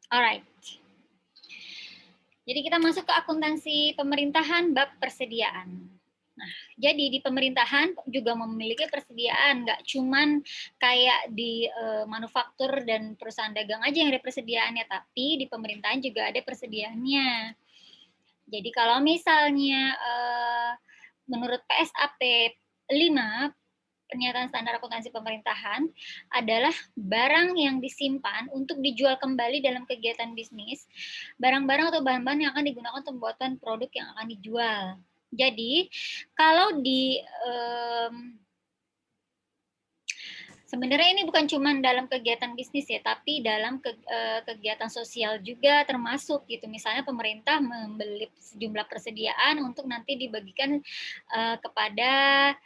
Alright. Jadi kita masuk ke akuntansi pemerintahan bab persediaan. Nah, jadi di pemerintahan juga memiliki persediaan, nggak cuman kayak di manufaktur dan perusahaan dagang aja yang ada persediaannya, tapi di pemerintahan juga ada persediaannya. Jadi kalau misalnya menurut PSAP 5, pernyataan standar akuntansi pemerintahan adalah barang yang disimpan untuk dijual kembali dalam kegiatan bisnis, barang-barang atau bahan-bahan yang akan digunakan untuk pembuatan produk yang akan dijual. Jadi, kalau di sebenarnya ini bukan cuma dalam kegiatan bisnis ya, tapi dalam kegiatan sosial juga termasuk gitu. Misalnya pemerintah membeli sejumlah persediaan untuk nanti dibagikan kepada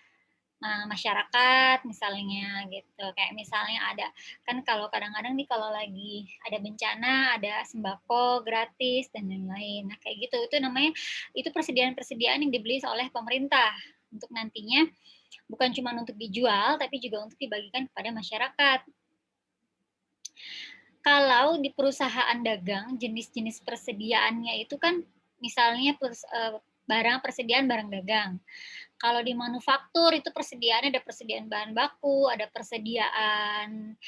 masyarakat misalnya gitu. Kayak misalnya ada, kan kalau kadang-kadang nih kalau lagi ada bencana, ada sembako gratis dan lain-lain. Nah, kayak gitu. Itu namanya, itu persediaan-persediaan yang dibeli oleh pemerintah untuk nantinya bukan cuma untuk dijual, tapi juga untuk dibagikan kepada masyarakat. Kalau di perusahaan dagang, jenis-jenis persediaannya itu kan misalnya barang persediaan barang dagang. Kalau di manufaktur itu persediaannya ada persediaan bahan baku, ada persediaan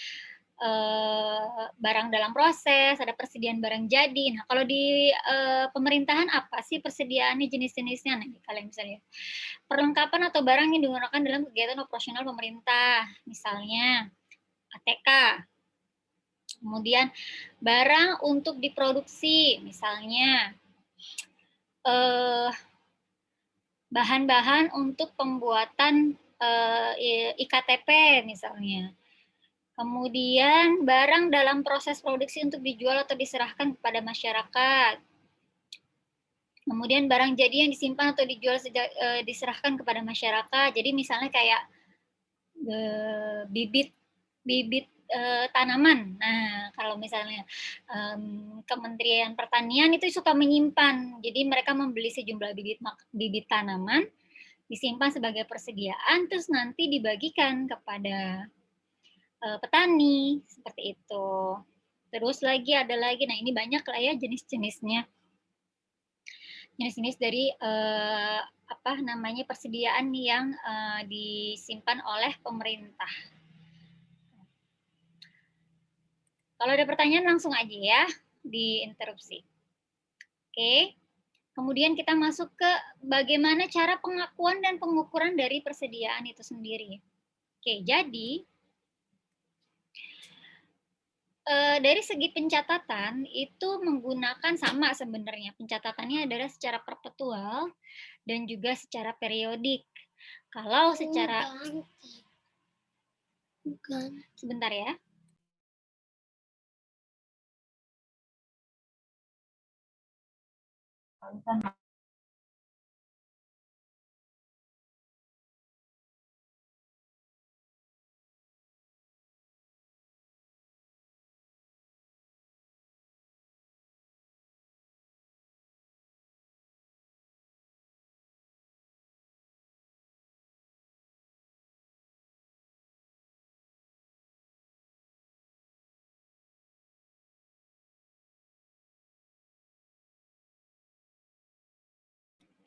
barang dalam proses, ada persediaan barang jadi. Nah, kalau di pemerintahan apa sih persediaannya, jenis-jenisnya? Nah, kalian bisa lihat. Perlengkapan atau barang yang digunakan dalam kegiatan operasional pemerintah, misalnya ATK. Kemudian barang untuk diproduksi, misalnya bahan-bahan untuk pembuatan IKTP misalnya. Kemudian barang dalam proses produksi untuk dijual atau diserahkan kepada masyarakat. Kemudian barang jadi yang disimpan atau dijual diserahkan kepada masyarakat. Jadi misalnya kayak bibit tanaman. Nah, kalau misalnya Kementerian Pertanian itu suka menyimpan. Jadi mereka membeli sejumlah bibit tanaman, disimpan sebagai persediaan, terus nanti dibagikan kepada petani, seperti itu. Terus lagi ada lagi, nah ini banyak lah ya jenis-jenisnya. Jenis-jenis dari apa namanya persediaan yang disimpan oleh pemerintah. Kalau ada pertanyaan langsung aja ya, diinterupsi. Oke. Kemudian kita masuk ke bagaimana cara pengakuan dan pengukuran dari persediaan itu sendiri. Oke, jadi dari segi pencatatan itu menggunakan sama sebenarnya. Pencatatannya adalah secara perpetual dan juga secara periodik. Kalau secara sebentar ya.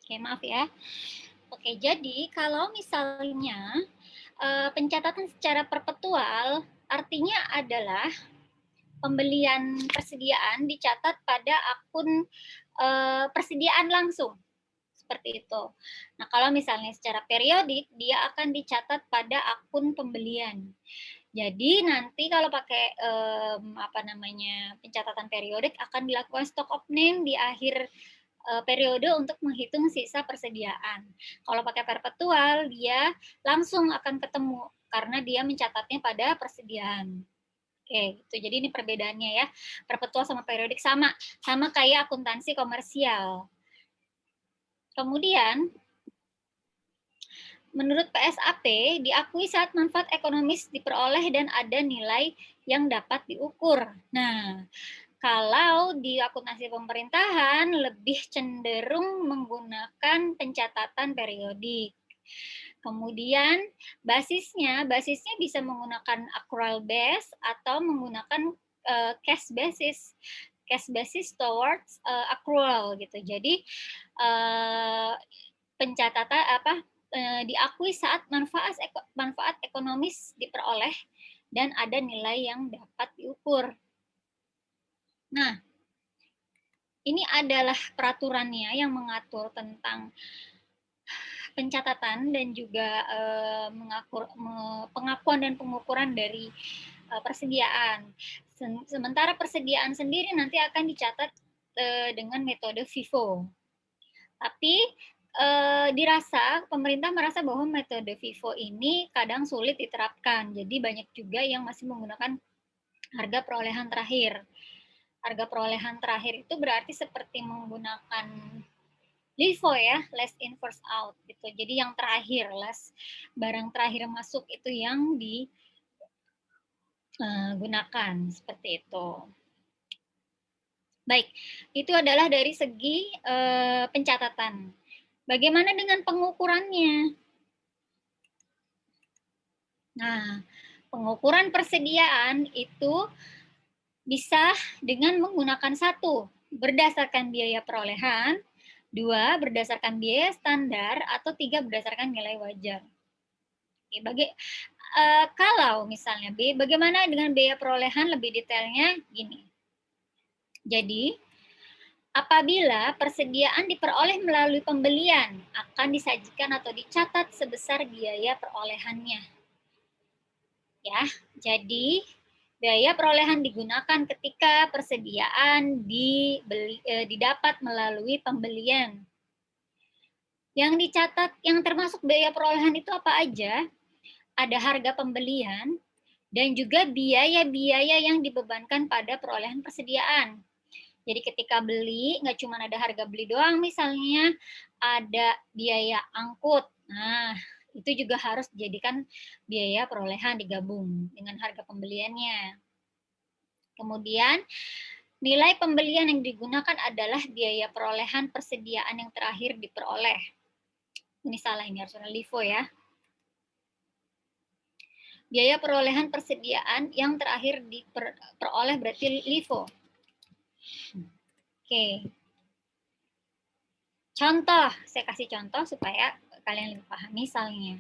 Oke, maaf ya. Oke, jadi kalau misalnya pencatatan secara perpetual artinya adalah pembelian persediaan dicatat pada akun persediaan langsung. Seperti itu. Nah, kalau misalnya secara periodik, dia akan dicatat pada akun pembelian. Jadi nanti kalau pakai apa namanya pencatatan periodik akan dilakukan stock of name di akhir periode untuk menghitung sisa persediaan. Kalau pakai perpetual, dia langsung akan ketemu karena dia mencatatnya pada persediaan. Oke, gitu. Jadi ini perbedaannya ya. Perpetual sama periodik sama kayak akuntansi komersial. Kemudian menurut PSAP diakui saat manfaat ekonomis diperoleh dan ada nilai yang dapat diukur. Nah, kalau di akuntansi pemerintahan lebih cenderung menggunakan pencatatan periodik. Kemudian basisnya bisa menggunakan accrual base atau menggunakan cash basis. cash basis towards accrual gitu. Jadi pencatatan diakui saat manfaat ekonomis diperoleh dan ada nilai yang dapat diukur. Nah, ini adalah peraturannya yang mengatur tentang pencatatan dan juga pengakuan dan pengukuran dari persediaan. Sementara persediaan sendiri nanti akan dicatat dengan metode FIFO. Tapi pemerintah merasa bahwa metode FIFO ini kadang sulit diterapkan. Jadi banyak juga yang masih menggunakan harga perolehan terakhir. Harga perolehan terakhir itu berarti seperti menggunakan LIFO ya, last in first out gitu. Jadi yang terakhir, barang terakhir masuk itu yang digunakan seperti itu. Baik, itu adalah dari segi pencatatan. Bagaimana dengan pengukurannya? Nah, pengukuran persediaan itu bisa dengan menggunakan satu, berdasarkan biaya perolehan, dua, berdasarkan biaya standar, atau tiga, berdasarkan nilai wajar. Oke, kalau misalnya bagaimana dengan biaya perolehan lebih detailnya gini. Jadi, apabila persediaan diperoleh melalui pembelian, akan disajikan atau dicatat sebesar biaya perolehannya. Ya, jadi biaya perolehan digunakan ketika persediaan didapat melalui pembelian. Yang dicatat, yang termasuk biaya perolehan itu apa aja? Ada harga pembelian dan juga biaya-biaya yang dibebankan pada perolehan persediaan. Jadi ketika beli, nggak cuma ada harga beli doang, misalnya ada biaya angkut. Nah, itu juga harus dijadikan biaya perolehan digabung dengan harga pembeliannya. Kemudian, nilai pembelian yang digunakan adalah biaya perolehan persediaan yang terakhir diperoleh. Ini salah, ini harusnya LIFO ya. Biaya perolehan persediaan yang terakhir diperoleh berarti LIFO. Oke. Contoh, saya kasih contoh supaya kalian lebih paham. Misalnya,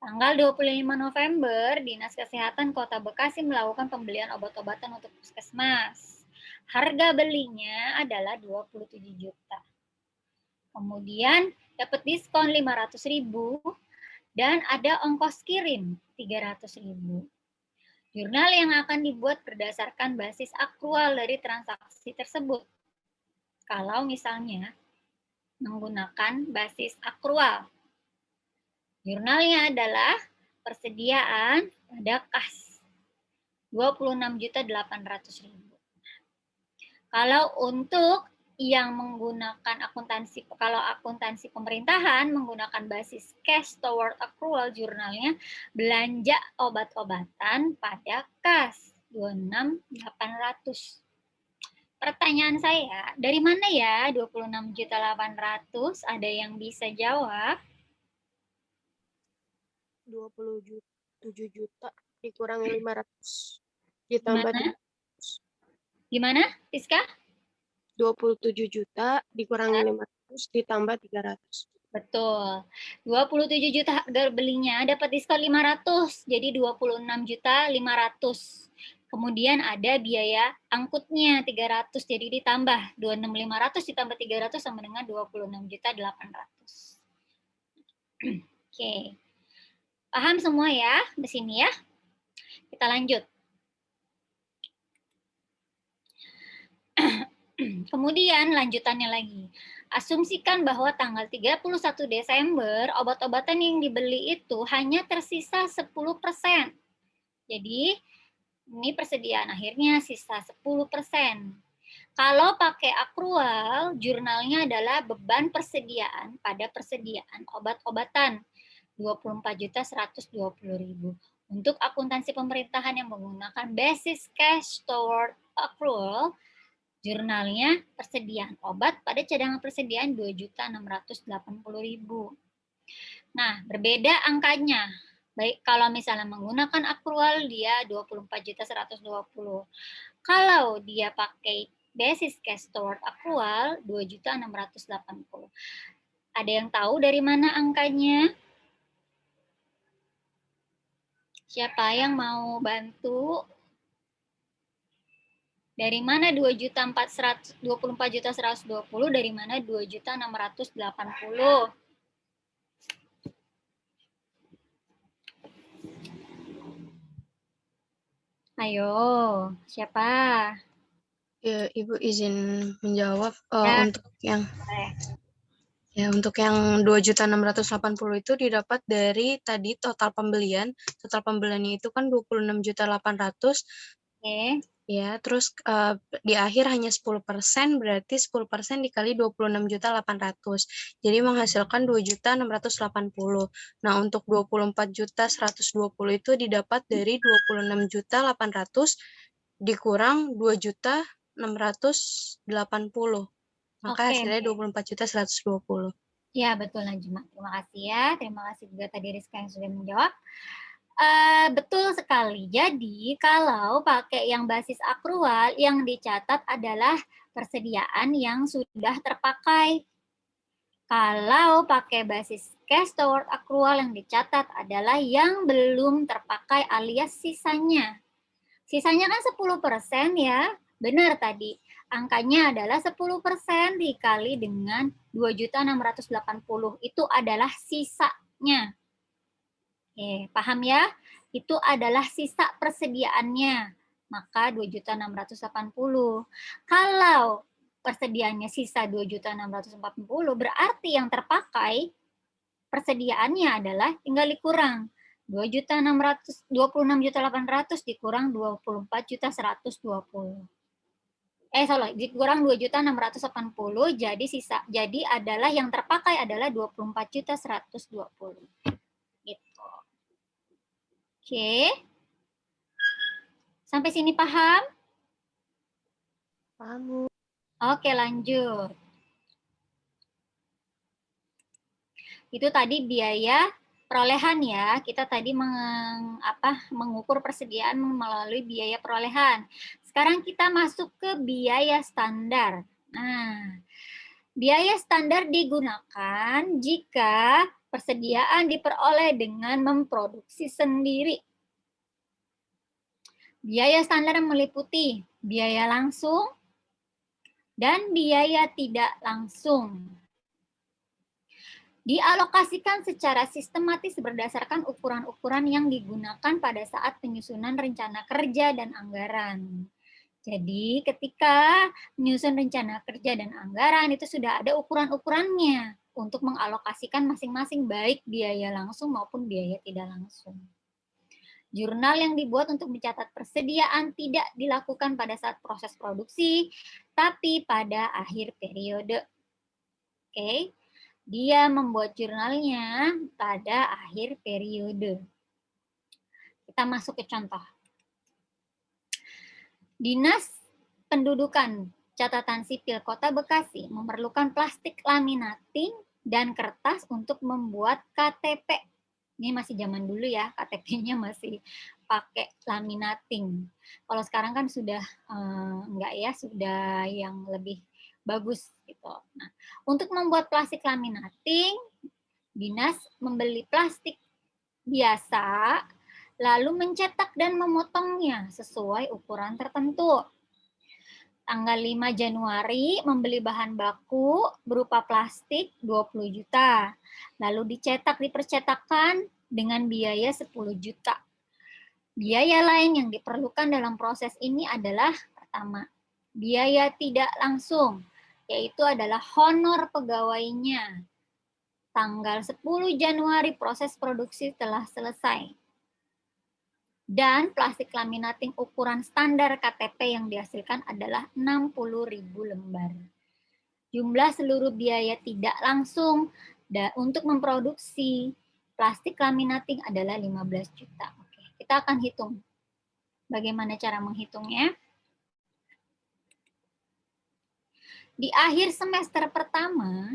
tanggal 25 November, Dinas Kesehatan Kota Bekasi melakukan pembelian obat-obatan untuk puskesmas. Harga belinya adalah 27 juta. Kemudian dapat diskon 500.000 dan ada ongkos kirim 300.000. Jurnal yang akan dibuat berdasarkan basis akrual dari transaksi tersebut. Kalau misalnya menggunakan basis akrual. Jurnalnya adalah persediaan pada kas 26.800.000. Kalau untuk yang menggunakan akuntansi pemerintahan menggunakan basis cash toward accrual, jurnalnya belanja obat-obatan pada kas 26.800. Pertanyaan saya, dari mana ya 26.800? Ada yang bisa jawab? 27 juta dikurangi 500 ditambah Gimana, Rizka? 27 juta dikurangi 500 ditambah 300. Betul. 27 juta harga belinya dapat diskon 500. Jadi 26.500.000. Kemudian ada biaya angkutnya 300. Jadi ditambah 26.500 ditambah 300 sama dengan 26.800.000. Oke. Paham semua ya di sini ya? Kita lanjut. Kemudian lanjutannya lagi. Asumsikan bahwa tanggal 31 Desember obat-obatan yang dibeli itu hanya tersisa 10%. Jadi ini persediaan akhirnya sisa 10%. Kalau pakai akrual, jurnalnya adalah beban persediaan pada persediaan obat-obatan 24.120.000. Untuk akuntansi pemerintahan yang menggunakan basis cash toward accrual, jurnalnya persediaan obat pada cadangan persediaan 2.680.000. Nah, berbeda angkanya. Baik, kalau misalnya menggunakan akrual dia 24.120. Kalau dia pakai basis cash stored accrual 2.680.000. Ada yang tahu dari mana angkanya? Siapa yang mau bantu? Dari mana 2.424.120, dari mana 2.680.000? Ayo, siapa? Ya, Ibu izin menjawab Ya. untuk yang 2.680 itu didapat dari tadi total pembelian. Total pembeliannya itu kan 26.800.000. Oke. Ya, terus di akhir hanya 10%, berarti 10% dikali 26.800.000. Jadi menghasilkan 2.680.000. Nah, untuk 24.120 itu didapat dari 26.800.000 dikurang 2.680.000. Maka Oke. hasilnya 24.120. Ya, betul Najma. Terima kasih ya. Terima kasih juga tadi Rizka yang sudah menjawab. Betul sekali. Jadi, kalau pakai yang basis akrual, yang dicatat adalah persediaan yang sudah terpakai. Kalau pakai basis cash stored accrual, yang dicatat adalah yang belum terpakai alias sisanya. Sisanya kan 10% ya. Benar tadi. Angkanya adalah 10% dikali dengan 2.680. Itu adalah sisanya. Oke, paham ya? Itu adalah sisa persediaannya. Maka 2.680. Kalau persediaannya sisa 2.680, berarti yang terpakai persediaannya adalah tinggal dikurang 26.800 dikurang 24.120. Dikurang 2.680, jadi adalah yang terpakai adalah 24.120. Gitu. Oke. Sampai sini paham? Paham, Bu. Oke, lanjut. Itu tadi biaya perolehan ya. Kita tadi mengukur persediaan melalui biaya perolehan. Sekarang kita masuk ke biaya standar. Nah, biaya standar digunakan jika persediaan diperoleh dengan memproduksi sendiri. Biaya standar meliputi biaya langsung dan biaya tidak langsung. Dialokasikan secara sistematis berdasarkan ukuran-ukuran yang digunakan pada saat penyusunan rencana kerja dan anggaran. Jadi ketika menyusun rencana kerja dan anggaran itu sudah ada ukuran-ukurannya untuk mengalokasikan masing-masing baik biaya langsung maupun biaya tidak langsung. Jurnal yang dibuat untuk mencatat persediaan tidak dilakukan pada saat proses produksi, tapi pada akhir periode. Oke, dia membuat jurnalnya pada akhir periode. Kita masuk ke contoh. Dinas Pendudukan Catatan Sipil Kota Bekasi memerlukan plastik laminating dan kertas untuk membuat KTP. Ini masih zaman dulu ya, KTP-nya masih pakai laminating. Kalau sekarang kan sudah enggak ya, sudah yang lebih bagus gitu. Nah, untuk membuat plastik laminating, dinas membeli plastik biasa, lalu mencetak dan memotongnya sesuai ukuran tertentu. Tanggal 5 Januari membeli bahan baku berupa plastik 20 juta. Lalu dicetak di percetakan dengan biaya 10 juta. Biaya lain yang diperlukan dalam proses ini adalah pertama, biaya tidak langsung, yaitu adalah honor pegawainya. Tanggal 10 Januari proses produksi telah selesai. Dan plastik laminating ukuran standar KTP yang dihasilkan adalah 60.000 lembar. Jumlah seluruh biaya tidak langsung untuk memproduksi plastik laminating adalah 15 juta. Oke, kita akan hitung. Bagaimana cara menghitungnya? Di akhir semester pertama,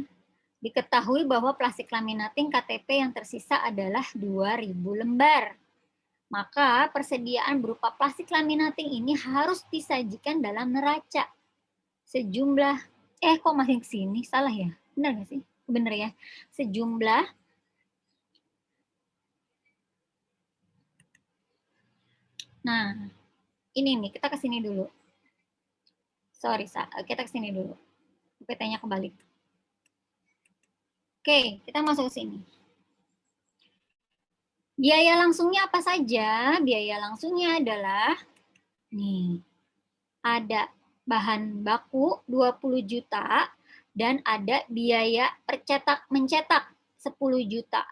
diketahui bahwa plastik laminating KTP yang tersisa adalah 2.000 lembar. Maka persediaan berupa plastik laminating ini harus disajikan dalam neraca. sejumlah, kok masih ke sini? Salah ya? Benar nggak sih? Benar ya. Sejumlah Nah, ini nih, kita ke sini dulu. Sorry, kita ke sini dulu. PT-nya kembali. Oke, kita masuk ke sini. Biaya langsungnya apa saja? Biaya langsungnya adalah, nih, ada bahan baku 20 juta, dan ada biaya mencetak 10 juta.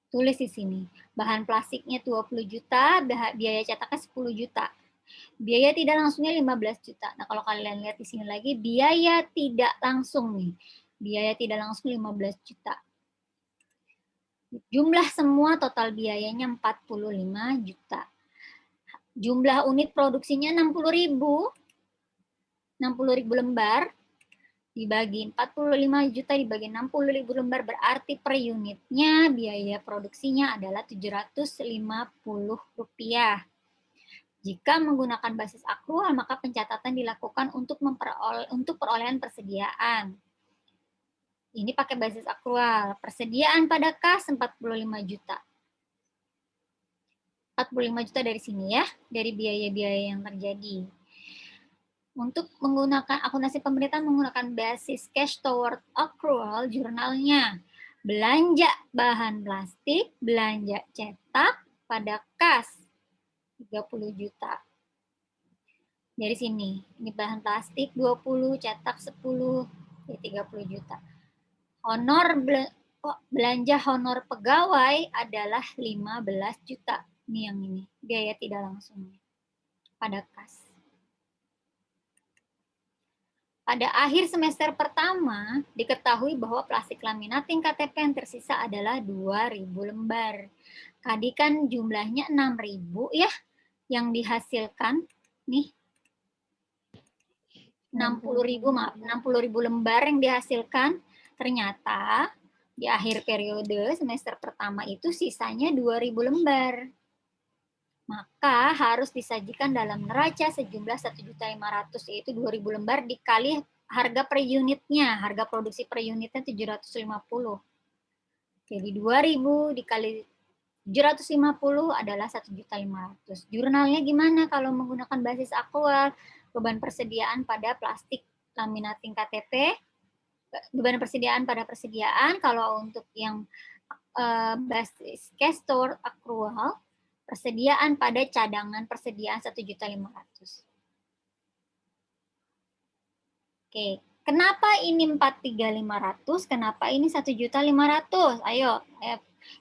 Tulis di sini. Bahan plastiknya 20 juta, biaya cetaknya 10 juta. Biaya tidak langsungnya 15 juta. Nah, kalau kalian lihat di sini lagi, biaya tidak langsung nih. Biaya tidak langsung 15 juta. Jumlah semua total biayanya 45 juta. Jumlah unit produksinya 60.000. 60.000 lembar dibagi 45 juta dibagi 60.000 lembar, berarti per unitnya biaya produksinya adalah Rp750. Jika menggunakan basis akrual, maka pencatatan dilakukan untuk perolehan persediaan. Ini pakai basis akrual. Persediaan pada kas 45 juta. 45 juta dari sini ya, dari biaya-biaya yang terjadi. Untuk menggunakan akuntansi pemerintahan menggunakan basis cash toward accrual, jurnalnya belanja bahan plastik, belanja cetak pada kas 30 juta. Dari sini, ini bahan plastik 20, cetak 10, ya 30 juta. Belanja honor pegawai adalah 15 juta. Ini yang ini, biaya tidak langsungnya pada kas. Pada akhir semester pertama, diketahui bahwa plastik laminating KTP yang tersisa adalah 2.000 lembar. Tadi kan jumlahnya 6.000 ya, yang dihasilkan. Nih, 60.000 lembar yang dihasilkan. Ternyata di akhir periode semester pertama itu sisanya 2.000 lembar. Maka harus disajikan dalam neraca sejumlah 1.500.000, yaitu 2.000 lembar dikali harga per unitnya, harga produksi per unitnya 750. Jadi 2.000 dikali 750 adalah 1.500.000. Jurnalnya gimana kalau menggunakan basis akrual? Beban persediaan pada plastik laminating KTP, beban persediaan pada persediaan. Kalau untuk yang basis cash store akrual, persediaan pada cadangan persediaan 1.500.000. Oke, kenapa ini 4.300? Kenapa ini 1.500.000? Ayo,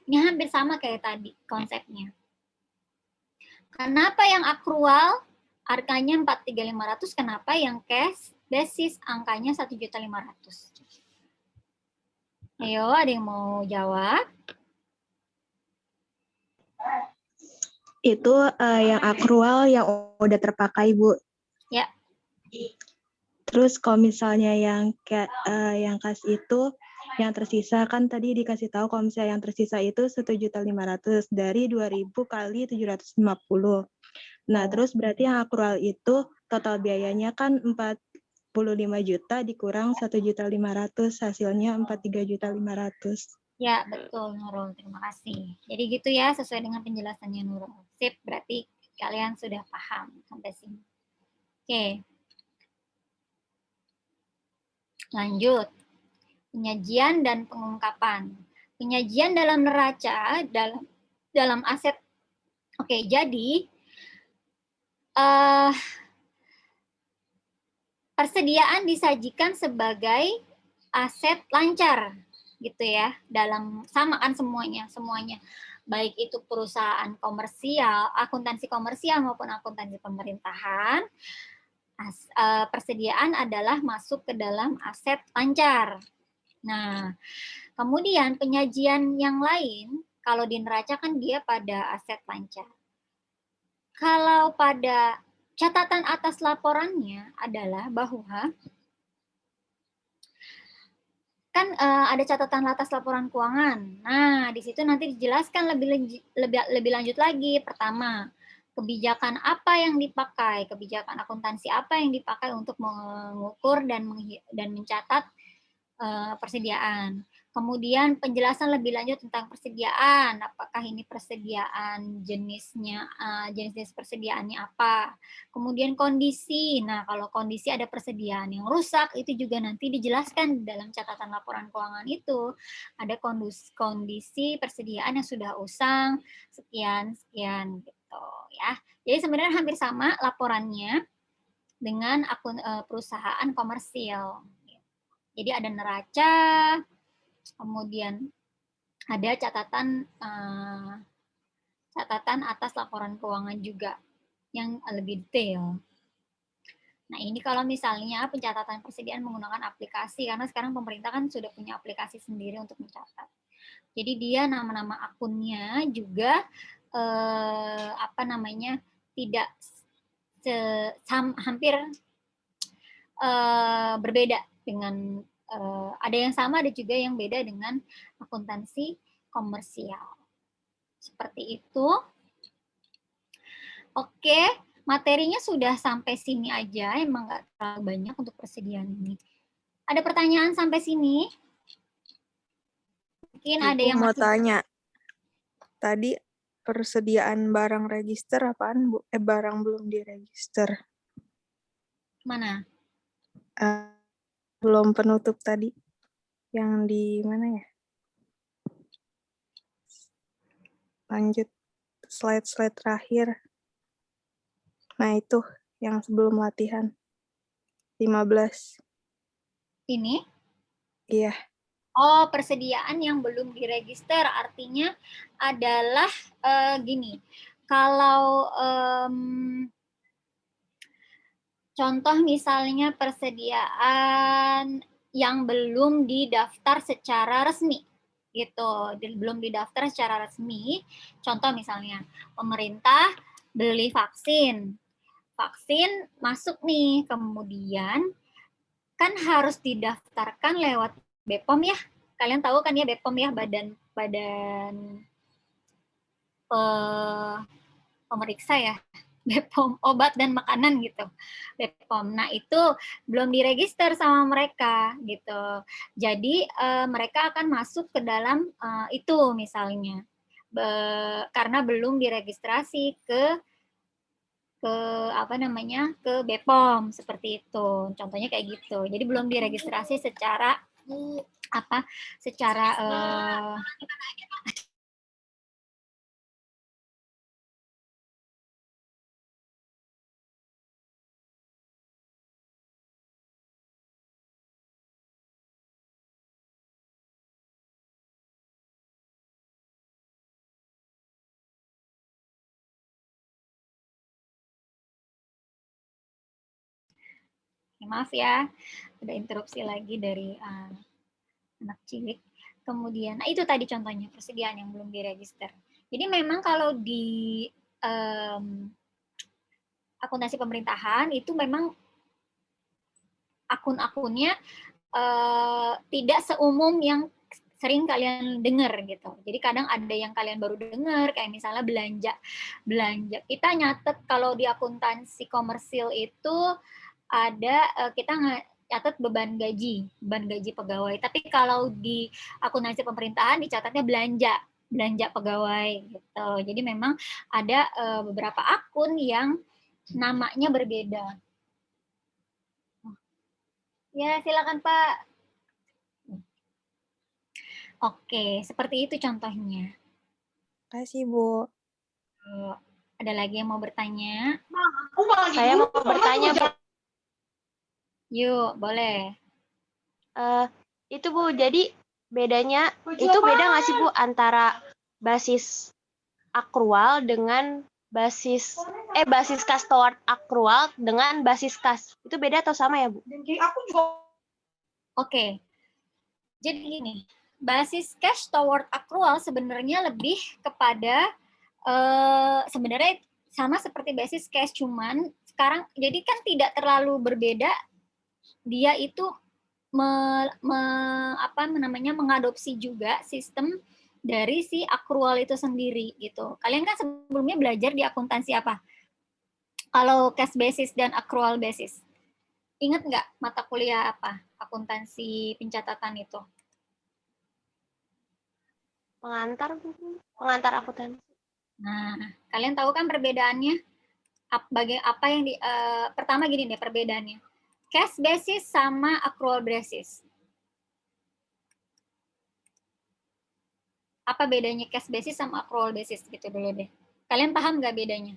ini hampir sama kayak tadi konsepnya. Kenapa yang akrual angkanya 4.300? Kenapa yang cash basis angkanya 1.500? Ayo, ada yang mau jawab? Itu yang akrual yang udah terpakai, Bu. Ya. Terus kalau misalnya yang kas itu yang tersisa, kan tadi dikasih tahu kalau misalnya yang tersisa itu 1.500.000 dari 2.000 kali 750. Nah, terus berarti yang akrual itu total biayanya kan 45 juta dikurang 1.500.000, hasilnya 43.500.000. Ya, betul Nurul. Terima kasih. Jadi gitu ya, sesuai dengan penjelasannya Nurul. Sip, berarti kalian sudah paham sampai sini. Oke. Lanjut. Penyajian dan pengungkapan. Penyajian dalam neraca dalam aset. Oke, jadi persediaan disajikan sebagai aset lancar gitu ya, dalam sama kan semuanya baik itu perusahaan komersial, akuntansi komersial maupun akuntansi pemerintahan, persediaan adalah masuk ke dalam aset lancar. Nah, kemudian penyajian yang lain kalau di neraca kan dia pada aset lancar. Kalau pada catatan atas laporannya adalah bahwa kan ada catatan atas laporan keuangan. Nah, di situ nanti dijelaskan lebih lanjut lagi. Pertama, kebijakan apa yang dipakai, kebijakan akuntansi apa yang dipakai untuk mengukur dan mencatat persediaan. Kemudian penjelasan lebih lanjut tentang persediaan, apakah ini persediaan jenisnya, jenis persediaannya apa. Kemudian kondisi, nah kalau kondisi ada persediaan yang rusak, itu juga nanti dijelaskan dalam catatan laporan keuangan itu. Ada kondisi persediaan yang sudah usang, sekian gitu ya. Jadi sebenarnya hampir sama laporannya dengan akun perusahaan komersil. Jadi ada neraca, kemudian ada catatan atas laporan keuangan juga yang lebih detail. Nah ini kalau misalnya pencatatan persediaan menggunakan aplikasi, karena sekarang pemerintah kan sudah punya aplikasi sendiri untuk mencatat. Jadi dia nama-nama akunnya juga tidak hampir berbeda dengan ada yang sama, ada juga yang beda dengan akuntansi komersial. Seperti itu. Oke, materinya sudah sampai sini aja, emang nggak terlalu banyak untuk persediaan ini. Ada pertanyaan sampai sini? Mungkin ada yang mau masih... tanya. Tadi persediaan barang register apaan, Bu? Barang belum diregister. Mana? Belum penutup tadi. Yang di mana ya? Lanjut slide-slide terakhir. Nah, itu yang sebelum latihan. 15. Ini? Iya. Oh, persediaan yang belum diregister artinya adalah gini. Kalau contoh misalnya persediaan yang belum didaftar secara resmi gitu, belum didaftar secara resmi. Contoh misalnya pemerintah beli vaksin masuk nih, kemudian kan harus didaftarkan lewat BPOM ya. Kalian tahu kan ya BPOM ya, badan pemeriksa ya. BPOM obat dan makanan gitu. BPOM. Nah, itu belum diregister sama mereka gitu. Jadi mereka akan masuk ke dalam itu misalnya. Karena belum diregistrasi ke BPOM seperti itu. Contohnya kayak gitu. Jadi belum diregistrasi secara maaf ya, ada interupsi lagi dari anak cilik. Kemudian, nah itu tadi contohnya persediaan yang belum diregister. Jadi memang kalau di akuntansi pemerintahan itu memang akun-akunnya tidak seumum yang sering kalian dengar gitu. Jadi kadang ada yang kalian baru dengar, kayak misalnya belanja. Kita nyatet kalau di akuntansi komersil itu ada kita catat beban gaji pegawai. Tapi kalau di akuntansi pemerintahan dicatatnya belanja pegawai gitu. Jadi memang ada beberapa akun yang namanya berbeda. Ya, silakan Pak. Oke, seperti itu contohnya. Terima kasih, Bu. Ada lagi yang mau bertanya? Saya mau bertanya, Bu. Yuk, boleh. Itu Bu, jadi bedanya, itu beda nggak sih Bu antara basis akrual dengan basis cash toward akrual dengan basis cash? Itu beda atau sama ya Bu? Oke. Jadi gini, basis cash toward accrual sebenarnya lebih kepada sebenarnya sama seperti basis cash, cuman sekarang jadi kan tidak terlalu berbeda. Dia itu mengadopsi juga sistem dari si akrual itu sendiri gitu. Kalian kan sebelumnya belajar di akuntansi apa? Kalau cash basis dan accrual basis. Ingat nggak mata kuliah apa? Akuntansi pencatatan itu. Pengantar akuntansi. Nah, kalian tahu kan perbedaannya? Apa yang pertama gini deh perbedaannya. Cash basis sama accrual basis. Apa bedanya cash basis sama accrual basis gitu dulu deh. Kalian paham nggak bedanya?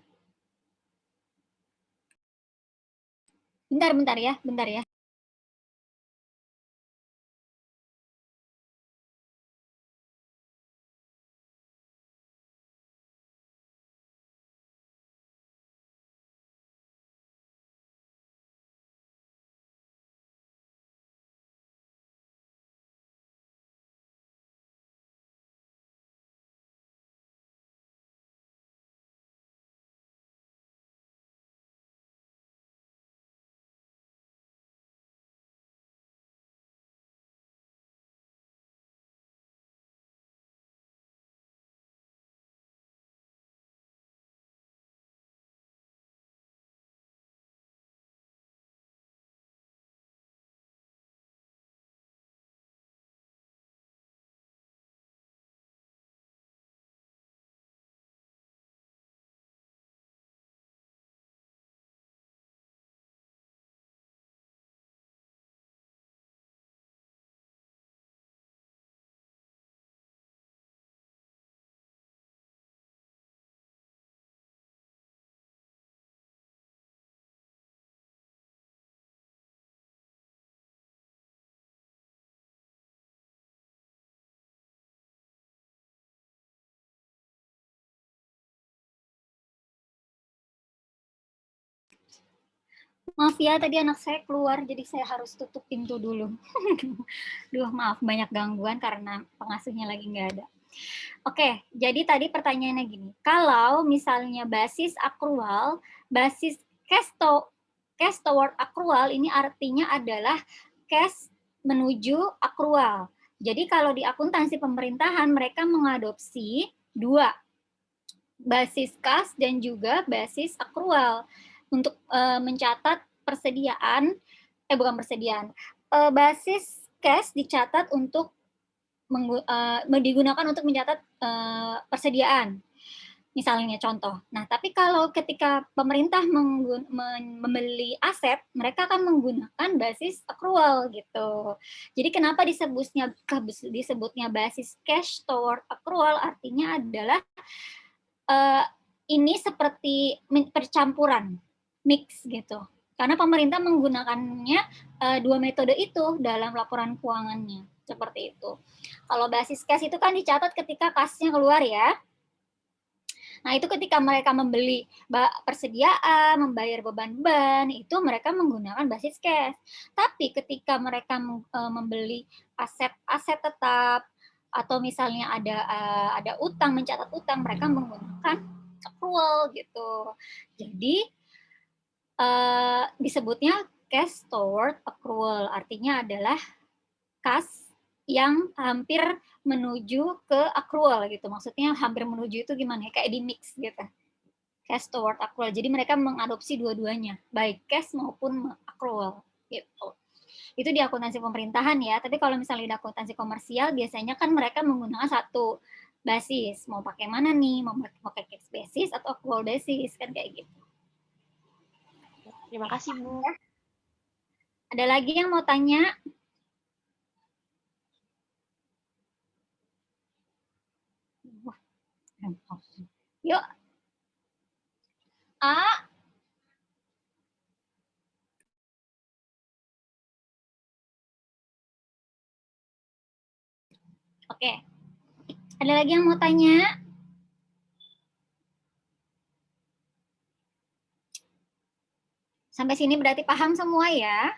Bentar ya. Maaf ya, tadi anak saya keluar, jadi saya harus tutup pintu dulu. Duh, maaf, banyak gangguan karena pengasuhnya lagi nggak ada. Oke, jadi tadi pertanyaannya gini. Kalau misalnya basis akrual, basis cash toward akrual ini artinya adalah cash menuju akrual. Jadi kalau di akuntansi pemerintahan, mereka mengadopsi dua, basis kas dan juga basis akrual untuk mencatat persediaan, basis cash dicatat untuk digunakan untuk mencatat persediaan, misalnya contoh. Nah, tapi kalau ketika pemerintah membeli aset, mereka akan menggunakan basis accrual gitu. Jadi kenapa disebutnya basis cash toward accrual, artinya adalah ini seperti percampuran, mix gitu. Karena pemerintah menggunakannya dua metode itu dalam laporan keuangannya, seperti itu. Kalau basis cash itu kan dicatat ketika kasnya keluar ya. Nah, itu ketika mereka membeli persediaan, membayar beban-beban, itu mereka menggunakan basis cash. Tapi ketika mereka membeli aset tetap, atau misalnya ada utang, mencatat utang, mereka menggunakan accrual gitu. Jadi disebutnya cash toward accrual, artinya adalah kas yang hampir menuju ke accrual gitu. Maksudnya hampir menuju itu gimana ya? Kayak di mix gitu. Cash toward accrual. Jadi mereka mengadopsi dua-duanya, baik cash maupun accrual gitu. Itu di akuntansi pemerintahan ya. Tapi kalau misalnya di akuntansi komersial biasanya kan mereka menggunakan satu basis. Mau pakai mana nih? Mau pakai cash basis atau accrual basis kan kayak gitu. Terima kasih, Bu. Ada lagi yang mau tanya? Yuk. Oke. Ada lagi yang mau tanya? Sampai sini berarti paham semua ya?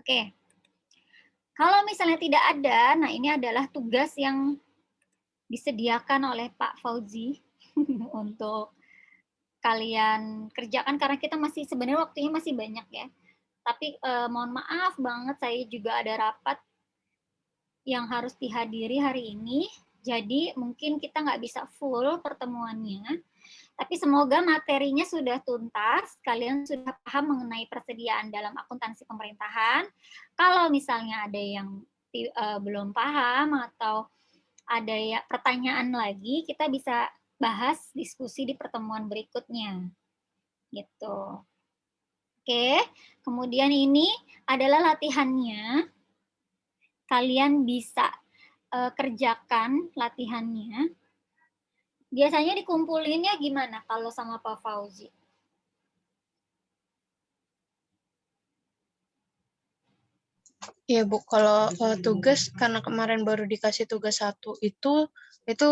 Oke. Kalau misalnya tidak ada, nah ini adalah tugas yang disediakan oleh Pak Fauzi untuk kalian kerjakan karena kita masih sebenarnya waktunya masih banyak ya. Tapi mohon maaf banget saya juga ada rapat yang harus dihadiri hari ini. Jadi mungkin kita nggak bisa full pertemuannya, tapi semoga materinya sudah tuntas, kalian sudah paham mengenai persediaan dalam akuntansi pemerintahan. Kalau misalnya ada yang belum paham atau ada ya pertanyaan lagi, kita bisa bahas diskusi di pertemuan berikutnya. Gitu. Oke, kemudian ini adalah latihannya. Kalian bisa kerjakan latihannya. Biasanya dikumpulinnya gimana kalau sama Pak Fauzi? Iya Bu, kalau tugas karena kemarin baru dikasih tugas 1 itu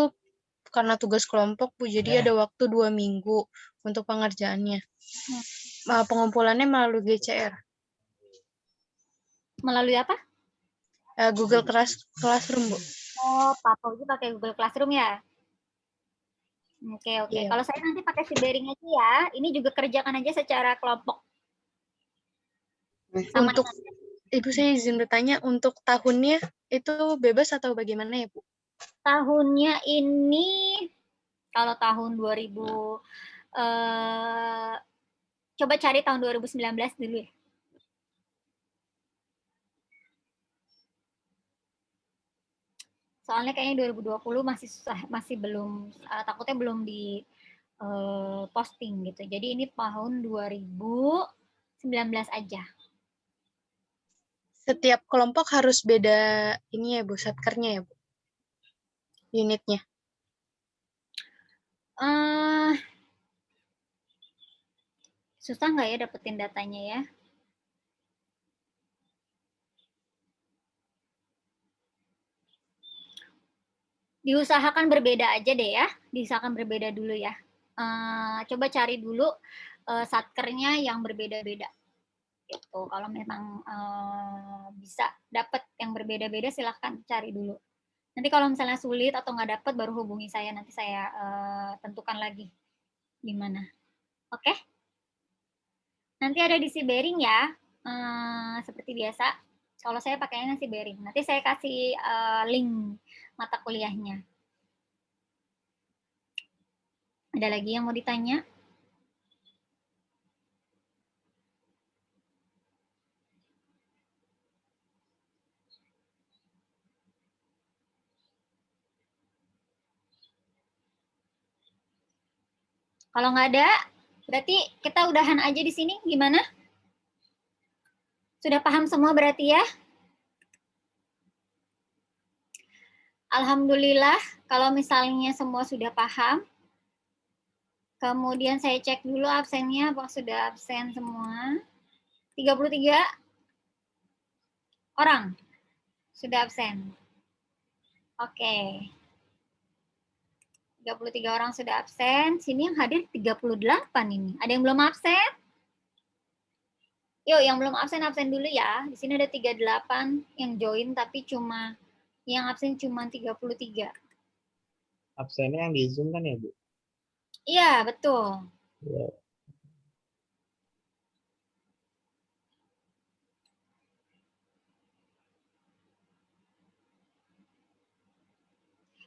karena tugas kelompok Bu, jadi ada waktu 2 minggu untuk pengerjaannya. Pengumpulannya melalui GCR. Melalui apa? Google Classroom Bu. Oh, Pak Fauzi pakai Google Classroom ya? Oke. Iya. Kalau saya nanti pakai si Sharing aja ya. Ini juga kerjakan aja secara kelompok. Sama Untuk Ibu saya izin bertanya, untuk tahunnya itu bebas atau bagaimana ya Bu? tahunnya ini, kalau tahun 2000, coba cari tahun 2019 dulu ya. Soalnya kayaknya 2020 masih susah, masih belum, takutnya belum di posting gitu. Jadi ini tahun 2019 aja. Setiap kelompok harus beda ini ya Bu, satkernya ya Bu? Unitnya. Susah nggak ya dapetin datanya ya? Diusahakan berbeda aja deh ya. Diusahakan berbeda dulu ya. Coba cari dulu satkernya yang berbeda-beda. Gitu. Kalau memang bisa dapat yang berbeda-beda, silahkan cari dulu. Nanti kalau misalnya sulit atau nggak dapat, baru hubungi saya. Nanti saya tentukan lagi gimana. Oke? Nanti ada di Sibering ya, seperti biasa. Kalau saya pakainya Sibering. Nanti saya kasih link mata kuliahnya. Ada lagi yang mau ditanya? Kalau nggak ada, berarti kita udahan aja di sini. Gimana? Sudah paham semua berarti ya? Alhamdulillah, kalau misalnya semua sudah paham. Kemudian saya cek dulu absennya, apakah sudah absen semua. 33 orang sudah absen. Oke. 33 orang sudah absen. Sini yang hadir 38 ini. Ada yang belum absen? Yuk, yang belum absen dulu ya. Di sini ada 38 yang join, tapi yang absen cuma 33. Absennya yang di Zoom kan ya, Bu? Iya, betul. Ya.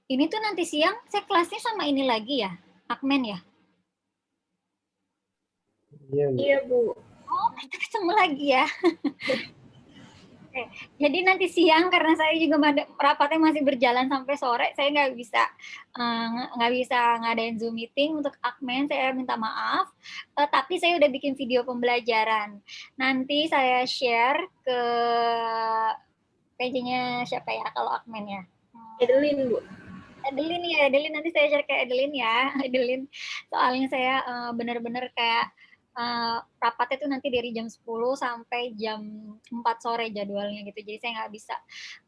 Ini tuh nanti siang saya kelasnya sama ini lagi ya, Akmen ya? Iya, Bu. Oh, kita ketemu lagi ya. Oke. Jadi nanti siang karena saya juga rapatnya masih berjalan sampai sore, saya nggak bisa ngadain Zoom meeting untuk Akmen. Saya minta maaf. Tapi saya udah bikin video pembelajaran. Nanti saya share ke page-nya siapa ya kalau Akmen ya? Edelin, Bu. Edelin nanti saya share ke Edelin ya. Edelin, soalnya saya benar-benar kayak rapatnya tuh nanti dari jam 10 sampai jam 4 sore jadwalnya gitu. Jadi saya nggak bisa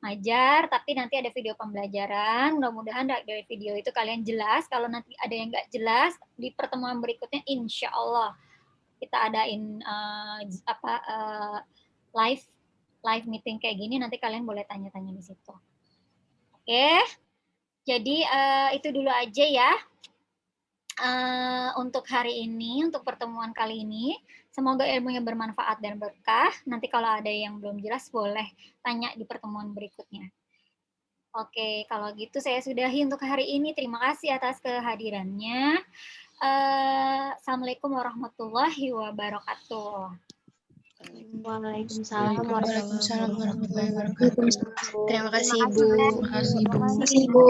ngajar, tapi nanti ada video pembelajaran. Mudah-mudahan dari video itu kalian jelas. Kalau nanti ada yang nggak jelas, di pertemuan berikutnya insya Allah kita adain live meeting kayak gini, nanti kalian boleh tanya-tanya di situ. Oke. Jadi itu dulu aja ya untuk hari ini, untuk pertemuan kali ini. Semoga ilmunya bermanfaat dan berkah. Nanti kalau ada yang belum jelas boleh tanya di pertemuan berikutnya. Oke, kalau gitu saya sudahi untuk hari ini. Terima kasih atas kehadirannya. Assalamualaikum warahmatullahi wabarakatuh. Waalaikumsalam Waalaikumsalam warahmatullahi wabarakatuh. Waalaikumsalam. Terima kasih, Terima Ibu. kasih, Bu. Terima kasih, Bu.